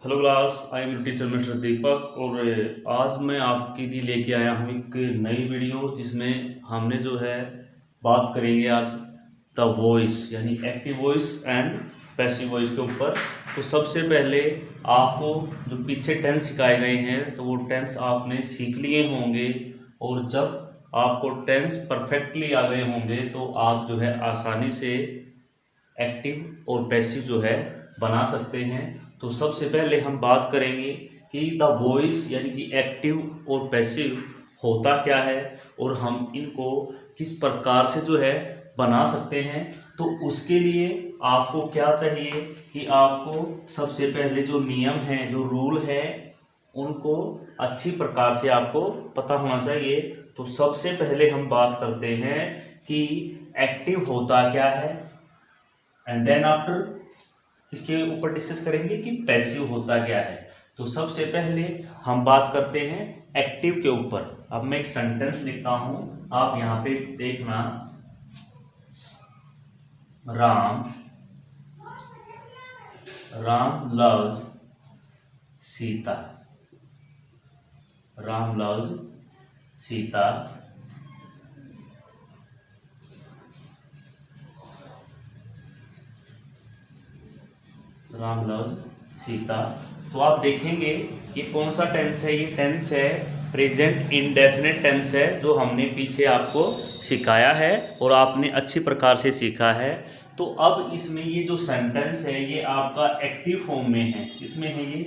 Hello class, I am your teacher mister Deepak. और आज मैं आपके लिए लेके आया हूँ एक नई वीडियो जिसमें हमने जो है बात करेंगे आज द वॉइस यानी active voice and passive voice के ऊपर। तो सबसे पहले आपको जो पीछे टेंस सिखाए गए हैं तो वो टेंस आपने सीख लिए होंगे, और जब आपको टेंस परफेक्टली आ गए होंगे तो आप जो है आसानी से एक्टिव और पैसिव जो है बना सकते हैं। तो सबसे पहले हम बात करेंगे कि द वॉइस यानी कि एक्टिव और पैसिव होता क्या है और हम इनको किस प्रकार से जो है बना सकते हैं। तो उसके लिए आपको क्या चाहिए कि आपको सबसे पहले जो नियम हैं, जो रूल है, उनको अच्छी प्रकार से आपको पता होना चाहिए। तो सबसे पहले हम बात करते हैं कि एक्टिव होता क्या है, एंड देन आफ्टर इसके ऊपर डिस्कस करेंगे कि पैसिव होता क्या है। तो सबसे पहले हम बात करते हैं एक्टिव के ऊपर। अब मैं एक सेंटेंस लिखता हूं, आप यहां पे देखना। Ram loves Sita. Ram loves Sita. Ram loves Sita. तो आप देखेंगे ये कौन सा टेंस है। ये टेंस है प्रेजेंट इंडेफिनिट टेंस है, जो हमने पीछे आपको सिखाया है और आपने अच्छी प्रकार से सीखा है। तो अब इसमें ये जो सेंटेंस है ये आपका एक्टिव फॉर्म में है। इसमें है ये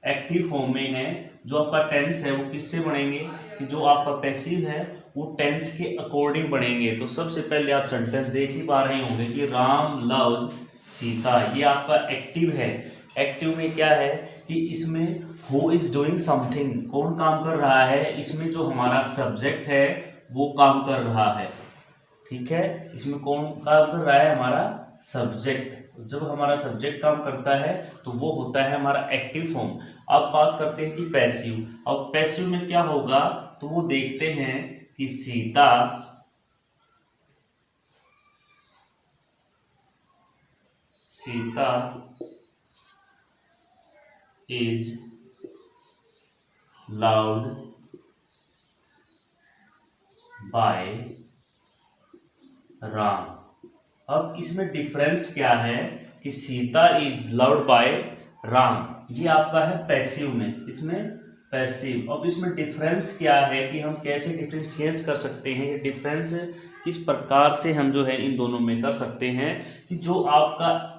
एक्टिव फॉर्म में है। जो आपका टेंस है वो किससे बनेंगे कि जो आपका पैसिव है वो टेंस के अकॉर्डिंग बनेंगे। तो सबसे पहले आप सेंटेंस देख ही पा रहे होंगे कि राम लव सीता, ये आपका एक्टिव है। एक्टिव में क्या है कि इसमें हु इज डूइंग समथिंग, कौन काम कर रहा है। इसमें जो हमारा सब्जेक्ट है वो काम कर रहा है। ठीक है, इसमें कौन काम कर रहा है, हमारा सब्जेक्ट। जब हमारा सब्जेक्ट काम करता है तो वो होता है हमारा एक्टिव फॉर्म। अब बात करते हैं कि पैसिव। अब पैसिव में क्या होगा तो वो देखते हैं कि Sita is loved by Ram. अब इसमें डिफरेंस क्या है कि Sita is loved by Ram, ये आपका है पैसिव में, इसमें पैसिव। अब इसमें डिफरेंस क्या है कि हम कैसे डिफरेंशिएट कर सकते हैं, ये डिफरेंस किस प्रकार से हम जो है इन दोनों में कर सकते हैं कि जो आपका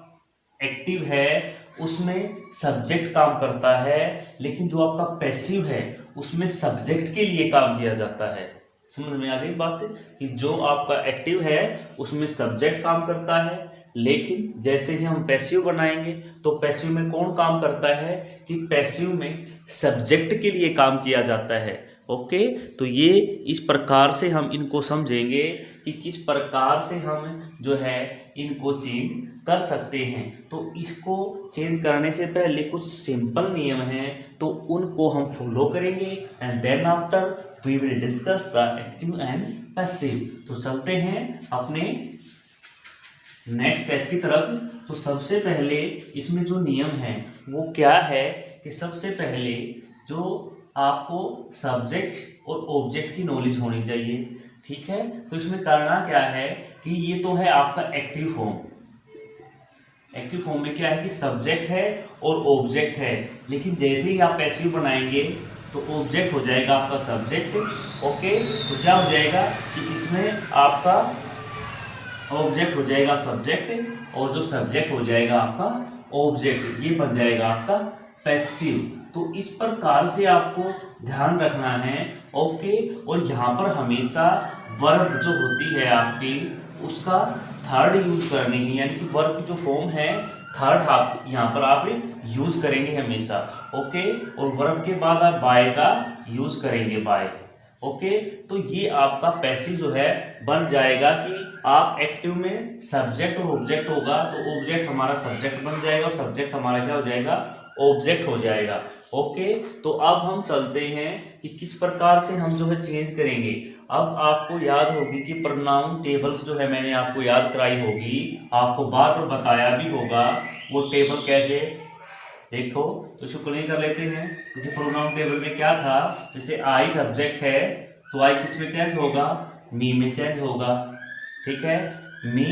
एक्टिव है उसमें सब्जेक्ट काम करता है, लेकिन जो आपका पैसिव है उसमें सब्जेक्ट के लिए काम किया जाता है। समझ में आ गई बात कि जो आपका एक्टिव है उसमें सब्जेक्ट काम करता है, लेकिन जैसे ही हम पैसिव बनाएंगे तो पैसिव में कौन काम करता है कि पैसिव में सब्जेक्ट के लिए काम किया जाता है। ओके, तो ये इस प्रकार से हम इनको समझेंगे कि किस प्रकार से हम जो है इनको चेंज कर सकते हैं। तो इसको चेंज करने से पहले कुछ सिंपल नियम हैं, तो उनको हम फॉलो करेंगे and then after we will discuss the active and passive. तो चलते हैं अपने नेक्स्ट स्टेप की तरफ। तो सबसे पहले इसमें जो नियम है वो क्या है कि सबसे पहले जो आपको सब्जेक्ट और ऑब्जेक्ट की नॉलेज होनी चाहिए। ठीक है, तो इसमें करना क्या है कि ये तो है आपका एक्टिव फॉर्म। एक्टिव फॉर्म में क्या है कि सब्जेक्ट है और ऑब्जेक्ट है, लेकिन जैसे ही आप पैसिव बनाएंगे तो ऑब्जेक्ट हो जाएगा आपका सब्जेक्ट। ओके, तो क्या हो जाएगा कि इसमें आपका ऑब्जेक्ट हो जाएगा सब्जेक्ट और जो सब्जेक्ट हो जाएगा आपका ऑब्जेक्ट, ये बन जाएगा आपका पैसिव। तो इस प्रकार से आपको ध्यान रखना है। ओके, और यहाँ पर हमेशा वर्ब जो होती है आपकी उसका थर्ड यूज करनी है, यानी कि वर्ब की जो फॉर्म है थर्ड आप यहाँ पर आप यूज करेंगे हमेशा। ओके, और वर्ब के बाद आप बाय का यूज करेंगे, बाय। ओके, तो ये आपका पैसिव जो है बन जाएगा कि आप एक्टिव में सब्जेक्ट और ऑब्जेक्ट होगा तो ऑब्जेक्ट हमारा सब्जेक्ट बन जाएगा और सब्जेक्ट हमारा क्या हो जाएगा, ऑब्जेक्ट हो जाएगा। ओके, तो अब हम चलते हैं कि किस प्रकार से हम जो है चेंज करेंगे। अब आपको याद होगी कि प्रोनाउन टेबल्स जो है मैंने आपको याद कराई होगी, आपको बार बार बताया भी होगा वो टेबल कैसे देखो तो इसको क्लियर कर लेते हैं। जैसे प्रोनाउन टेबल में क्या था, जैसे आई सब्जेक्ट है तो आई किस में चेंज होगा, मी में चेंज होगा। ठीक है, मी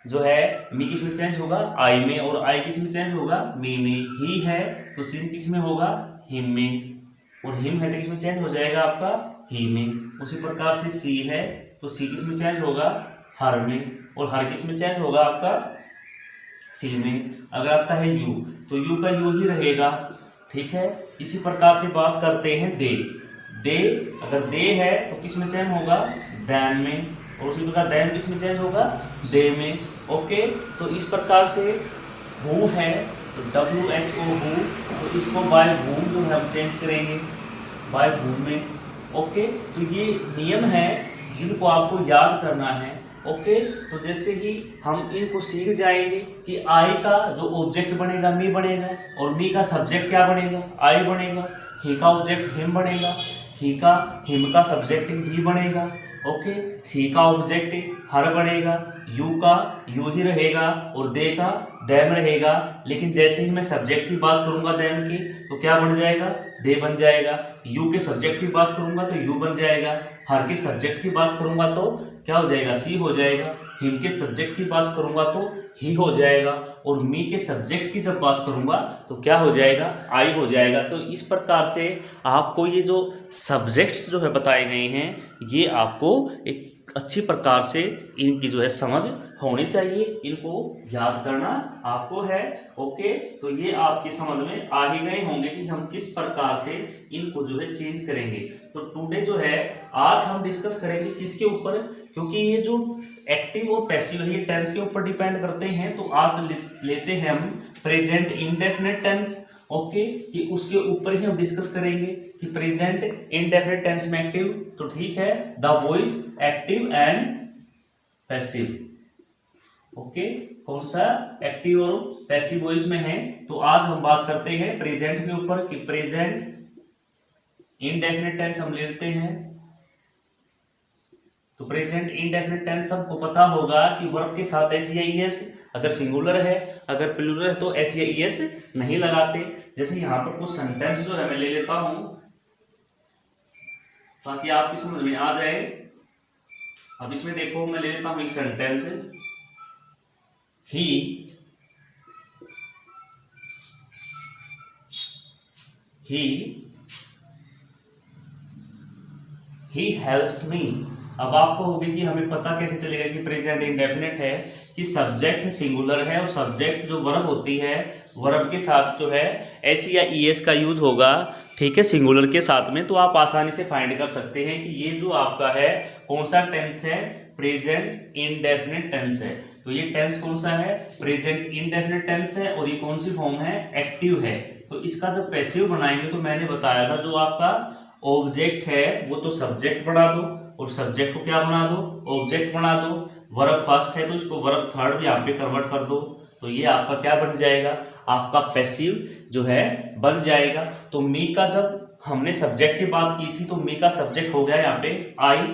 जो है मी किस में चेंज होगा, आई में, और आई किस में चेंज होगा, मी में। ही है तो चेंज किस में होगा, हिम में, और हिम है तो किस में चेंज हो जाएगा आपका, ही में। उसी प्रकार से सी है तो सी किस में चेंज होगा, हर में, और हर किस में चेंज होगा आपका, सी में। अगर आता है यू तो यू का यू ही रहेगा। ठीक है, इसी प्रकार से बात करते हैं दे। दे अगर दे है तो किस में चेंज होगा, दैन में, और उसी प्रकार दैन किस में चेंज होगा, दे में। ओके, तो इस प्रकार से हु है तो WHO हु, तो इसको बाय हूम जो है हम चेंज करेंगे बाय हूम में। ओके, तो ये नियम है जिनको आपको याद करना है। ओके, तो जैसे ही हम इनको सीख जाएंगे कि आई का जो ऑब्जेक्ट बनेगा मी बनेगा, और मी का सब्जेक्ट क्या बनेगा, आई बनेगा। ही का ऑब्जेक्ट हिम बनेगा, हिम का सब्जेक्ट ही बनेगा। ओके, सी का ऑब्जेक्ट हर बनेगा, यू का यू ही रहेगा, और दे का दैम रहेगा। लेकिन जैसे ही मैं सब्जेक्ट की बात करूंगा दैम की तो क्या बन जाएगा, दे बन जाएगा। यू के सब्जेक्ट की बात करूंगा तो यू बन जाएगा। हर के सब्जेक्ट की बात करूंगा तो क्या हो जाएगा, सी हो जाएगा। हिम के सब्जेक्ट की बात करूंगा तो ही हो जाएगा, और मी के सब्जेक्ट की जब बात करूंगा तो क्या हो जाएगा, आई हो जाएगा। तो इस प्रकार से आपको ये जो सब्जेक्ट्स जो है बताए गए हैं, ये आपको एक अच्छी प्रकार से इनकी जो है समझ होनी चाहिए, इनको याद करना आपको है। ओके, तो ये आपकी समझ में आ ही गए होंगे कि हम किस प्रकार से इनको जो है चेंज करेंगे। तो टुडे जो है आज हम डिस्कस करेंगे किसके ऊपर, क्योंकि ये जो एक्टिव और पैसिव है ये टेंस के ऊपर डिपेंड करते हैं। तो आज लेते हैं हम प्रेजेंट इंडेफिनिट टेंस। ओके, कि उसके ऊपर ही हम डिस्कस करेंगे कि प्रेजेंट इंडेफिनिट टेंस में एक्टिव, तो ठीक है, the voice active and passive. Okay, कौन सा एक्टिव और पैसिव वॉइस में है। तो आज हम बात करते हैं प्रेजेंट के ऊपर कि प्रेजेंट इंडेफिनिट टेंस हम लेते हैं। तो प्रेजेंट इंडेफिनिट टेंस सबको पता होगा कि वर्ब के साथ एस या ईएस, अगर सिंगुलर है, अगर प्लूरल है तो एस या ईएस नहीं लगाते। जैसे यहां पर कुछ सेंटेंस जो है मैं ले लेता हूं ताकि आपकी समझ में आ जाए। अब इसमें देखो मैं ले लेता हूं एक सेंटेंस, he helps me। अब आपको होगी कि हमें पता कैसे चलेगा कि प्रेजेंट इंडेफिनिट है, कि सब्जेक्ट सिंगुलर है और सब्जेक्ट जो वर्ब होती है, वर्ब के साथ जो है एस या ईएस का यूज होगा। ठीक है, सिंगुलर के साथ में। तो आप आसानी से फाइंड कर सकते हैं कि ये जो आपका है कौन सा टेंस है, प्रेजेंट इंडेफिनिट टेंस है। तो ये टेंस कौन सा है, प्रेजेंट इंडेफिनिट टेंस है, और ये कौन सी फॉर्म है, एक्टिव है। तो इसका जब पैसिव बनाएंगे तो मैंने बताया था जो आपका ऑब्जेक्ट है वो तो सब्जेक्ट बना दो, और सब्जेक्ट को क्या बना दो, ऑब्जेक्ट बना दो। वर्ब फर्स्ट है तो इसको वर्ब थर्ड भी यहाँ पे कन्वर्ट कर दो, तो ये आपका क्या बन जाएगा, आपका पैसिव जो है बन जाएगा। तो मी का जब हमने सब्जेक्ट की बात की थी तो मी का सब्जेक्ट हो गया यहाँ पे आई।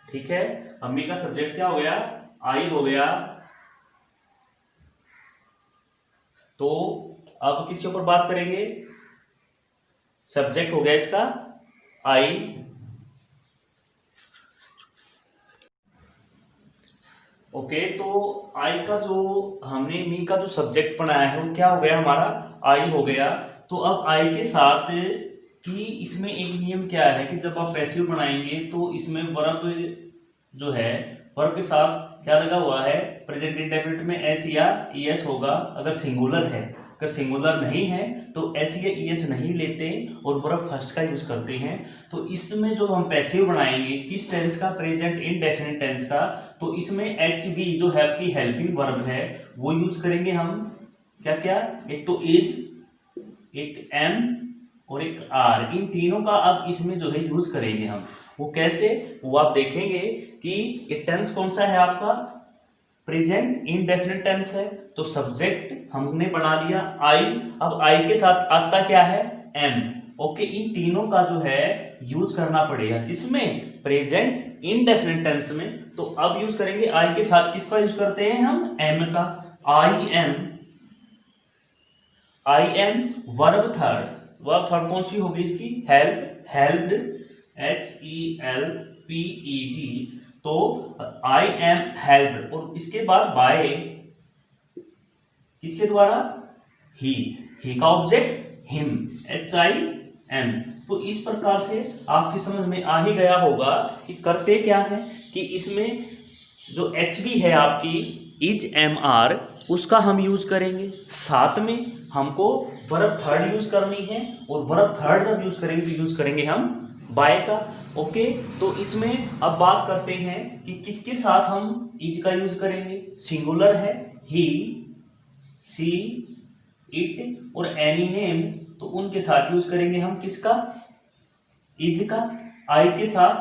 ठीक है, अब मी का सब्जेक्ट क्या हो गया, आई हो गया। तो अब किसके ऊपर बात करेंगे, सब्जेक्ट हो गया इसका आई। ओके, तो आई का जो हमने मी का जो सब्जेक्ट बनाया है वो क्या हो गया, हमारा आई हो गया। तो अब आई के साथ कि इसमें एक नियम क्या है कि जब आप पैसिव बनाएंगे तो इसमें वर्ब जो है, वर्ब के साथ क्या लगा हुआ है, प्रेजेंट इंडेफिनिट में एस या ईएस होगा अगर सिंगुलर है। अगर सिंगुलर नहीं है तो एस या ईएस नहीं लेते और वर्ब फर्स्ट का यूज करते हैं। तो इसमें जो हम पैसिव बनाएंगे किस टेंस का, प्रेजेंट इंडेफिनिट टेंस का, तो इसमें एच बी जो है आपकी हेल्पिंग वर्ब है वो यूज करेंगे हम। क्या क्या, एक तो इज, एक एम और एक आर, इन तीनों का अब इसमें जो है यूज करेंगे हम। वो कैसे, वो आप देखेंगे कि ये टेंस कौन सा है आपका, प्रेजेंट इंडेफिनिट टेंस है। तो सब्जेक्ट हमने बना लिया आई, अब आई के साथ आता क्या है, एम। ओके, इन तीनों का जो है यूज करना पड़ेगा किसमें, प्रेजेंट इंडेफिनिट टेंस में। तो अब यूज करेंगे आई के साथ, किसका यूज करते हैं हम, एम का। आई एम वर्ब थर्ड कौन सी होगी इसकी? Helped HELPED। तो आई एम हेल्प्ड, और इसके बाद बाय किसके द्वारा? ही का ऑब्जेक्ट हिम HIM। तो इस प्रकार से आपकी समझ में आ ही गया होगा कि करते क्या है कि इसमें जो HV है आपकी इज MR, उसका हम यूज करेंगे, साथ में हमको वर्ब थर्ड यूज करनी है, और वर्ब थर्ड जब यूज करेंगे तो यूज करेंगे हम बाय का। ओके, तो इसमें अब बात करते हैं कि किसके साथ हम इज का यूज करेंगे। सिंगुलर है ही, सी, इट और एनी नेम, तो उनके साथ यूज करेंगे हम किसका? इज का। आई के साथ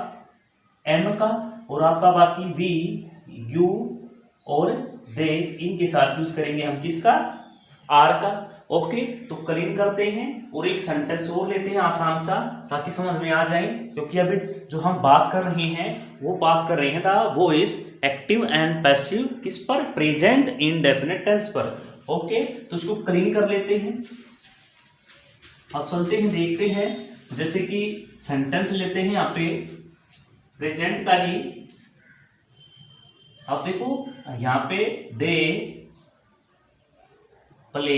एम का, और आपका बाकी वी, यू और दे, इनके साथ यूज करेंगे हम किसका? आर का। ओके, तो क्लीन करते हैं और एक सेंटेंस और लेते हैं आसान सा, ताकि समझ में आ जाए, क्योंकि अभी जो हम बात कर रहे हैं वो बात कर रहे हैं the voice active and passive किस पर? प्रेजेंट इंडेफिनिट टेंस पर। ओके, तो इसको क्लीन कर लेते हैं। अब चलते हैं, देखते हैं, जैसे कि सेंटेंस लेते हैं यहाँ पे प्रेजेंट का ही। अब देखो यहाँ पे दे प्ले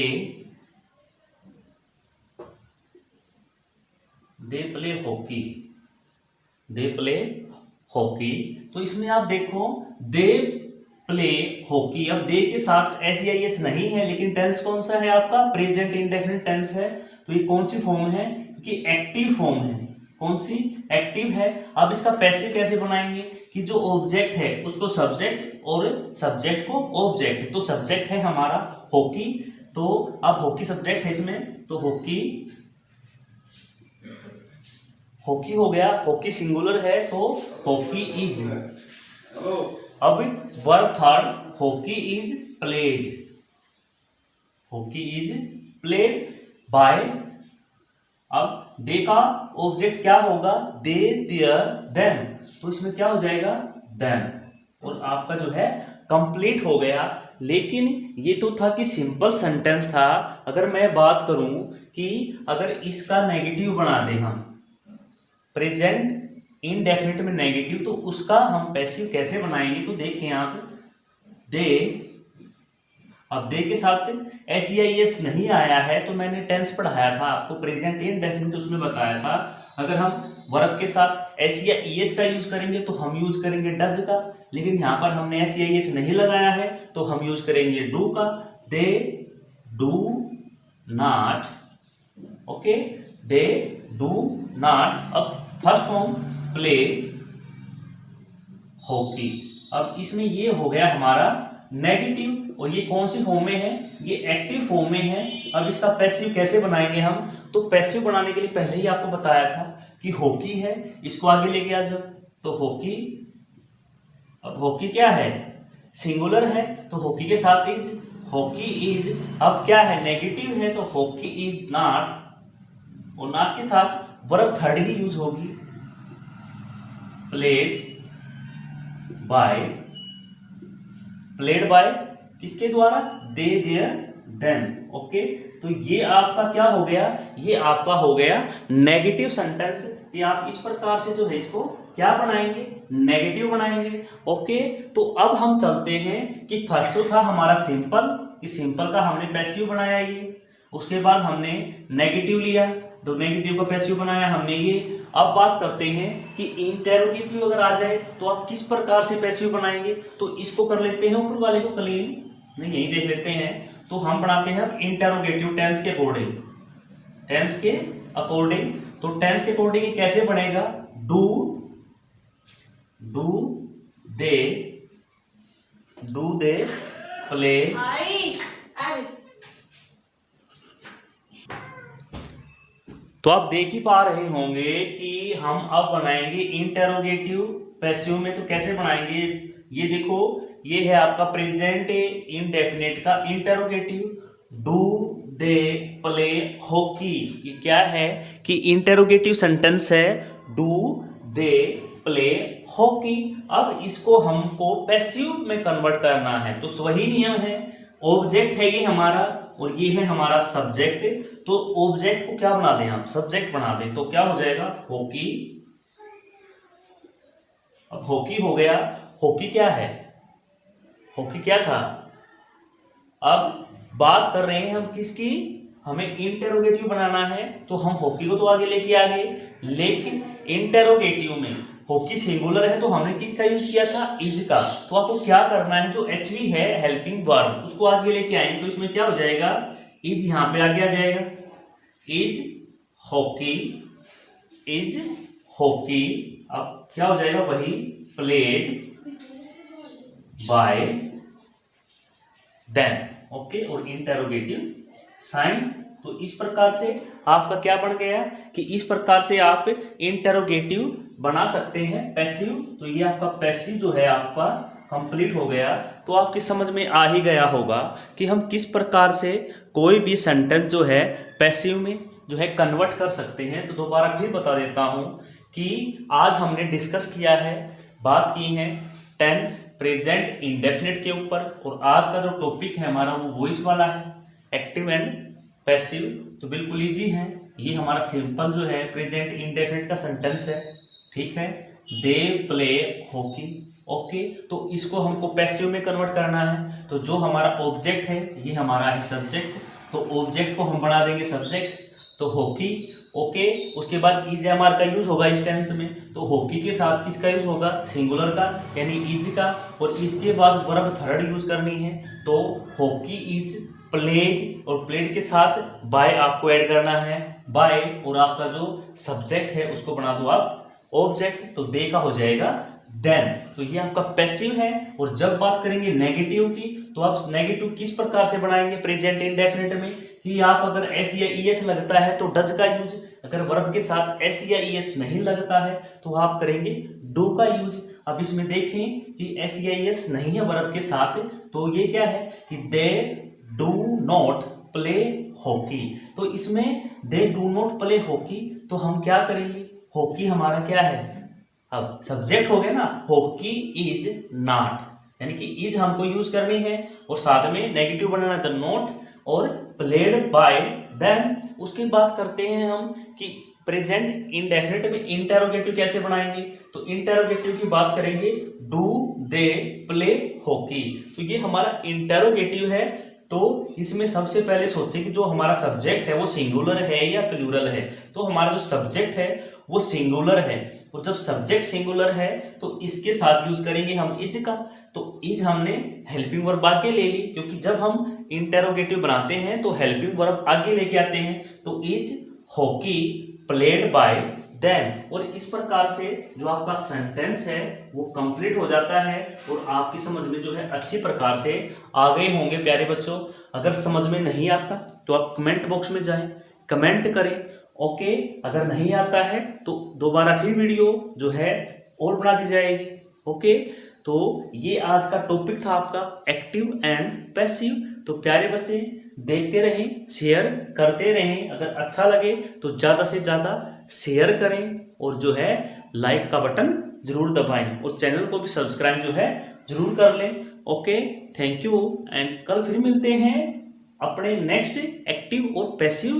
हॉकी। तो इसमें आप देखो दे प्ले हॉकी। अब दे के साथ SEIS नहीं है, लेकिन टेंस कौन सा है आपका? प्रेजेंट इंडेफिनिट टेंस है। तो ये कौन सी फॉर्म है? कि एक्टिव फॉर्म है। कौन सी? एक्टिव है। अब इसका पैसिव कैसे बनाएंगे कि जो ऑब्जेक्ट है उसको सब्जेक्ट और सब्जेक्ट को ऑब्जेक्ट। तो सब्जेक्ट है हमारा हॉकी, तो अब हॉकी सब्जेक्ट है इसमें, तो हॉकी हो गया। हॉकी सिंगुलर है तो हॉकी इज। अब verb third, hockey is played by. अब दे का ऑब्जेक्ट क्या होगा? दे, देयर, देम, तो इसमें क्या हो जाएगा? देम, और आपका जो है कंप्लीट हो गया। लेकिन ये तो था कि सिंपल सेंटेंस था। अगर मैं बात करूं कि अगर इसका नेगेटिव बना दें हम, प्रेजेंट इंडेफिनिट में नेगेटिव, तो उसका हम पैसिव कैसे बनाएंगे? तो देखें आप, दे। अब दे के साथ SEIS नहीं आया है, तो मैंने टेंस पढ़ाया था आपको प्रेजेंट इंडेफिनिट, उसमें बताया था अगर हम वर्ब के साथ SEIS का यूज करेंगे तो हम यूज करेंगे डज का, लेकिन यहाँ पर हमने SEIS नहीं लगाया है तो हम यूज करेंगे डू का। They do not. Okay, they do not. अब फर्स्ट फॉर्म प्ले हॉकी। अब इसमें ये हो गया हमारा नेगेटिव, और ये कौन सी फॉर्म में है? ये एक्टिव फॉर्म में है। अब इसका पैसिव कैसे बनाएंगे हम? तो पैसिव बनाने के लिए पहले ही आपको बताया था कि हॉकी है, इसको आगे लेके आ जाओ, तो हॉकी। अब हॉकी क्या है? सिंगुलर है, तो हॉकी के साथ इज, हॉकी इज। अब क्या है? नेगेटिव है, तो हॉकी इज नॉट, और नॉट के साथ वर्ब थर्ड ही यूज होगी, प्लेड बाय किसके द्वारा? दे, देयर, देम। ओके, तो ये आपका क्या हो गया? ये आपका हो गया नेगेटिव सेंटेंस। ये आप इस प्रकार से जो है इसको क्या बनाएंगे? नेगेटिव बनाएंगे। ओके, तो अब हम चलते हैं कि फर्स्ट तो था हमारा सिंपल, कि सिंपल का हमने पैसिव बनाया ये, उसके बाद हमने नेगेटिव लिया, तो नेगेटिव का पैसिव बनाया हमने ये। अब बात करते हैं कि इंटेरोगेटिव अगर आ जाए तो आप किस प्रकार से पैसिव बनाएंगे, तो इसको कर लेते हैं ऊपर वाले को क्लीन, नहीं यही देख लेते हैं। तो हम बनाते हैं इंटेरोगेटिव टेंस के अकॉर्डिंग, तो टेंस के अकॉर्डिंग कैसे बनेगा? Do they play. तो आप देख ही पा रहे होंगे कि हम अब बनाएंगे इंटेरोगेटिव पैसिव में। तो कैसे बनाएंगे? ये देखो, ये है आपका प्रेजेंट इंडेफिनिट का interrogative, do they play hockey. ये क्या है कि इंटेरोगेटिव सेंटेंस है, डू दे प्ले हॉकी। अब इसको हमको पैसिव में कन्वर्ट करना है, तो वही नियम है। ऑब्जेक्ट है ये हमारा और ये है हमारा सब्जेक्ट। तो ऑब्जेक्ट को क्या बना दें हम, सब्जेक्ट बना दें, तो क्या हो जाएगा हॉकी। अब हॉकी हो गया, हॉकी क्या है, हॉकी क्या था। अब बात कर रहे हैं हम किसकी, हमें इंटेरोगेटिव बनाना है, तो हम हॉकी को तो आगे लेके आ गए, लेकिन इंटेरोगेटिव में हॉकी सिंगुलर है तो हमने किसका यूज किया था, इज का। तो आपको क्या करना है, जो एचवी है हेल्पिंग वर्ब उसको आगे लेके आएंगे, तो इसमें क्या हो जाएगा, इज यहां पे आगे आ जाएगा, इज हॉकी, इज हॉकी। अब क्या हो जाएगा, वही प्लेड बाय देम। ओके, और इंटेरोगेटिव साइन। तो इस प्रकार से आपका क्या बन गया कि इस प्रकार से आप इंटेरोगेटिव बना सकते हैं पैसिव। तो ये आपका पैसिव जो है आपका कंप्लीट हो गया। तो आपकी समझ में आ ही गया होगा कि हम किस प्रकार से कोई भी सेंटेंस जो है पैसिव में जो है कन्वर्ट कर सकते हैं। तो दोबारा फिर बता देता हूं कि आज हमने डिस्कस किया है, बात की है टेंस प्रेजेंट इंडेफिनिट के ऊपर, और आज का जो टॉपिक है हमारा वो वॉइस वाला है, एक्टिव एंड पैसिव। तो बिल्कुल इजी है, ये हमारा सिंपल जो है प्रेजेंट इंडेफिनिट का सेंटेंस है, ठीक है, दे प्ले हॉकी। ओके, तो इसको हमको पैसिव में कन्वर्ट करना है। तो जो हमारा ऑब्जेक्ट है ये हमारा है सब्जेक्ट, तो ऑब्जेक्ट को हम बना देंगे सब्जेक्ट, तो हॉकी। ओके, उसके बाद इज एम आर का यूज होगा इस टेंस में, तो हॉकी के साथ किसका यूज होगा, सिंगुलर का यानी इज का, और इसके बाद वर्ब थर्ड यूज करनी है, तो हॉकी इज प्लेड, और प्लेड के साथ बाय आपको ऐड करना है, बाय, और आपका जो सब्जेक्ट है उसको बना दो आप ऑब्जेक्ट, तो दे का हो जाएगा देन। तो ये आपका पैसिव है। और जब बात करेंगे नेगेटिव की, तो आप नेगेटिव किस प्रकार से बनाएंगे प्रेजेंट इंडेफिनिट में, कि आप अगर एस या ई एस लगता है तो डज का यूज, अगर वर्ब के साथ एस या ई एस नहीं लगता है तो आप करेंगे डू का यूज। अब इसमें देखें कि एस या ई एस नहीं है वर्ब के साथ, तो ये क्या है कि they do not play hockey. तो इसमें they do not play hockey, तो हम क्या करेंगे, हॉकी हमारा क्या है, अब सब्जेक्ट हो गया ना, हॉकी इज नॉट, यानी कि इज हमको यूज करनी है, और साथ में नेगेटिव बनाना तो नॉट, और प्लेड बाय देम। उसकी बात करते हैं हम कि प्रेजेंट इंडेफिनिट में इंटेरोगेटिव कैसे बनाएंगे, तो इंटेरोगेटिव की बात करेंगे, डू दे प्ले हॉकी। तो ये हमारा इंटेरोगेटिव है। तो इसमें सबसे पहले सोचें कि जो हमारा सब्जेक्ट है वो सिंगुलर है या प्लूरल है। तो हमारा जो सब्जेक्ट है वो सिंगुलर है, और जब सब्जेक्ट सिंगुलर है तो इसके साथ यूज करेंगे हम इज का। तो इज हमने हेल्पिंग वर्ब आगे ले ली, क्योंकि जब हम इंटेरोगेटिव बनाते हैं तो हेल्पिंग वर्ब आगे लेके आते हैं, तो is hockey played by them. और इस प्रकार से जो आपका सेंटेंस है वो कंप्लीट हो जाता है, और आपकी समझ में जो है अच्छी प्रकार से आ गए होंगे प्यारे बच्चों। अगर समझ में नहीं आता तो आप कमेंट बॉक्स में जाएं, कमेंट करें। ओके, अगर नहीं आता है तो दोबारा फिर वीडियो जो है और बना दी जाएगी। ओके, तो ये आज का टॉपिक था आपका एक्टिव एंड पैसिव। तो प्यारे बच्चे देखते रहें, शेयर करते रहें, अगर अच्छा लगे तो ज़्यादा से ज़्यादा शेयर करें, और जो है लाइक का बटन जरूर दबाएं, और चैनल को भी सब्सक्राइब जो है जरूर कर लें। ओके, थैंक यू, एंड कल फिर मिलते हैं अपने नेक्स्ट एक्टिव और पैसिव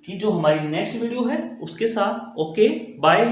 की जो हमारी नेक्स्ट वीडियो है उसके साथ। Okay, bye.